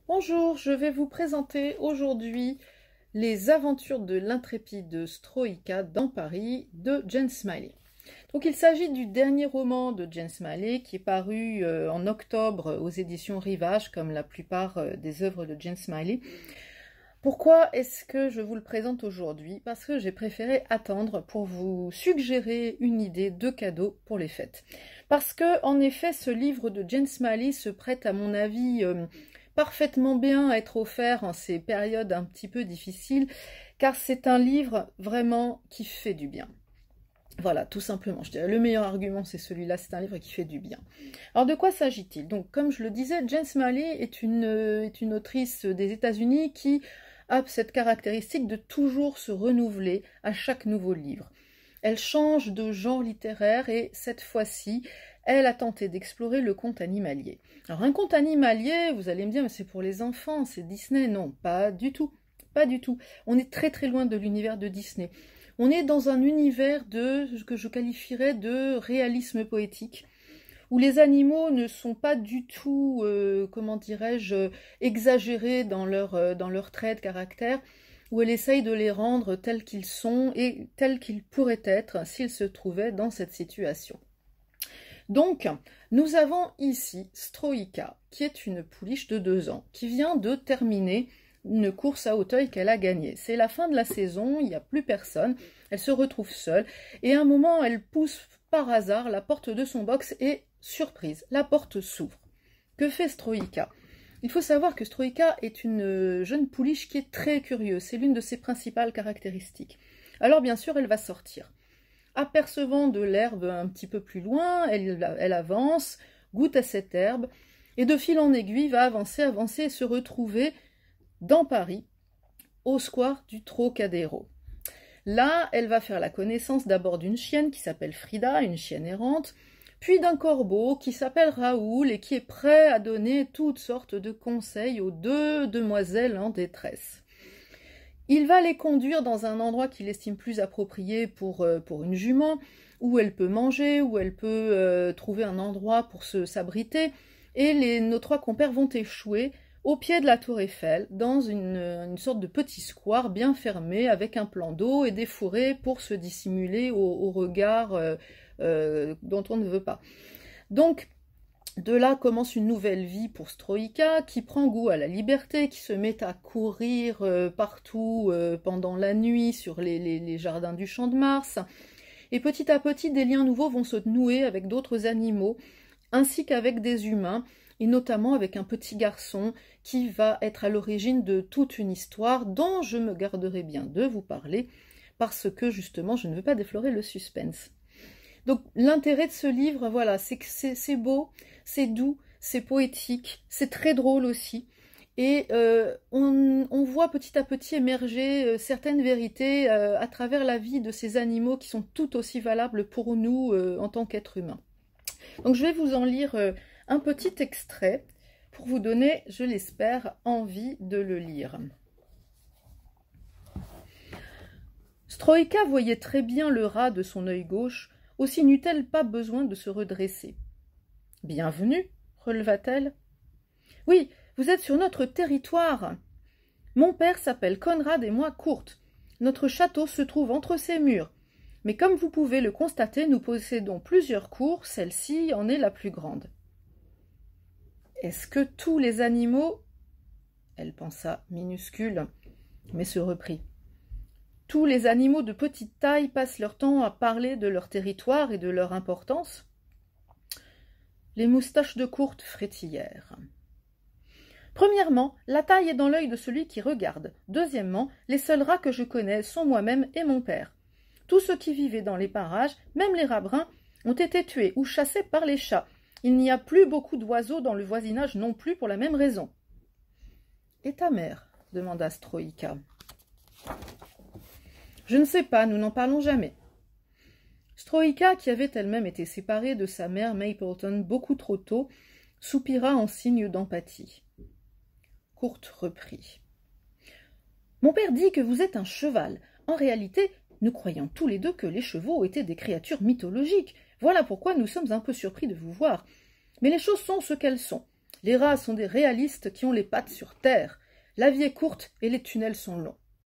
Bonjour, je vais vous présenter aujourd'hui les aventures de l'intrépide Stroïka dans Paris de Jane Smiley. Donc il s'agit du dernier roman de Jane Smiley qui est paru en octobre aux éditions Rivage, comme la plupart des œuvres de Jane Smiley. Pourquoi est-ce que je vous le présente aujourd'hui? Parce que j'ai préféré attendre pour vous suggérer une idée de cadeau pour les fêtes. Parce que, en effet, ce livre de Jane Smiley se prête, à mon avis, parfaitement bien à être offert en ces périodes un petit peu difficiles, car c'est un livre vraiment qui fait du bien. Voilà, tout simplement. Je dirais le meilleur argument, c'est celui-là, c'est un livre qui fait du bien. Alors, de quoi s'agit-il? Donc, comme je le disais, Jane Smiley est une autrice des États-Unis qui a cette caractéristique de toujours se renouveler à chaque nouveau livre. Elle change de genre littéraire et cette fois-ci, elle a tenté d'explorer le conte animalier. Alors un conte animalier, vous allez me dire, mais c'est pour les enfants, c'est Disney. Non, pas du tout, pas du tout. On est très très loin de l'univers de Disney. On est dans un univers que je qualifierais de réalisme poétique, où les animaux ne sont pas du tout, comment dirais-je, exagérés dans leur trait de caractère, où elle essaye de les rendre tels qu'ils sont et tels qu'ils pourraient être s'ils se trouvaient dans cette situation. Donc, nous avons ici Stroïka, qui est une pouliche de 2 ans, qui vient de terminer une course à Auteuil qu'elle a gagnée. C'est la fin de la saison, il n'y a plus personne, elle se retrouve seule, et à un moment, elle pousse par hasard la porte de son box et, surprise, la porte s'ouvre. Que fait Stroïka? Il faut savoir que Stroïka est une jeune pouliche qui est très curieuse, c'est l'une de ses principales caractéristiques. Alors bien sûr, elle va sortir. Apercevant de l'herbe un petit peu plus loin, elle avance, goûte à cette herbe, et de fil en aiguille va avancer et se retrouver dans Paris, au square du Trocadéro. Là, elle va faire la connaissance d'abord d'une chienne qui s'appelle Frida, une chienne errante, puis d'un corbeau qui s'appelle Raoul et qui est prêt à donner toutes sortes de conseils aux 2 demoiselles en détresse. Il va les conduire dans un endroit qu'il estime plus approprié pour une jument, où elle peut manger, où elle peut trouver un endroit pour s'abriter, et nos 3 compères vont échouer au pied de la tour Eiffel, dans une sorte de petit square bien fermé, avec un plan d'eau et des fourrés pour se dissimuler au regard dont on ne veut pas. Donc, de là commence une nouvelle vie pour Stroïka, qui prend goût à la liberté, qui se met à courir partout pendant la nuit sur les jardins du Champ de Mars. Et petit à petit, des liens nouveaux vont se nouer avec d'autres animaux, ainsi qu'avec des humains, et notamment avec un petit garçon qui va être à l'origine de toute une histoire dont je me garderai bien de vous parler, parce que justement, je ne veux pas déflorer le suspense. Donc l'intérêt de ce livre, voilà, c'est que c'est beau, c'est doux, c'est poétique, c'est très drôle aussi. Et on voit petit à petit émerger certaines vérités à travers la vie de ces animaux qui sont tout aussi valables pour nous en tant qu'êtres humains. Donc je vais vous en lire un petit extrait pour vous donner, je l'espère, envie de le lire. Stroïka voyait très bien le rat de son œil gauche, aussi n'eut-elle pas besoin de se redresser. « Bienvenue, releva-t-elle. « Oui, vous êtes sur notre territoire. Mon père s'appelle Conrad et moi Kurt. Notre château se trouve entre ces murs. Mais comme vous pouvez le constater, nous possédons plusieurs cours, celle-ci en est la plus grande. »« Est-ce que tous les animaux... » Elle pensa minuscule, mais se reprit. « Tous les animaux de petite taille passent leur temps à parler de leur territoire et de leur importance ?» Les moustaches de Kurt frétillèrent. « Premièrement, la taille est dans l'œil de celui qui regarde. Deuxièmement, les seuls rats que je connais sont moi-même et mon père. Tous ceux qui vivaient dans les parages, même les rats bruns, ont été tués ou chassés par les chats. Il n'y a plus beaucoup d'oiseaux dans le voisinage non plus pour la même raison. »« Et ta mère ?» demanda Stroïka. « Je ne sais pas, nous n'en parlons jamais. » Stroïka, qui avait elle-même été séparée de sa mère Mapleton beaucoup trop tôt, soupira en signe d'empathie. Kurt reprit. « Mon père dit que vous êtes un cheval. En réalité, nous croyons tous les 2 que les chevaux étaient des créatures mythologiques. Voilà pourquoi nous sommes un peu surpris de vous voir. Mais les choses sont ce qu'elles sont. Les rats sont des réalistes qui ont les pattes sur terre. La vie est courte et les tunnels sont longs.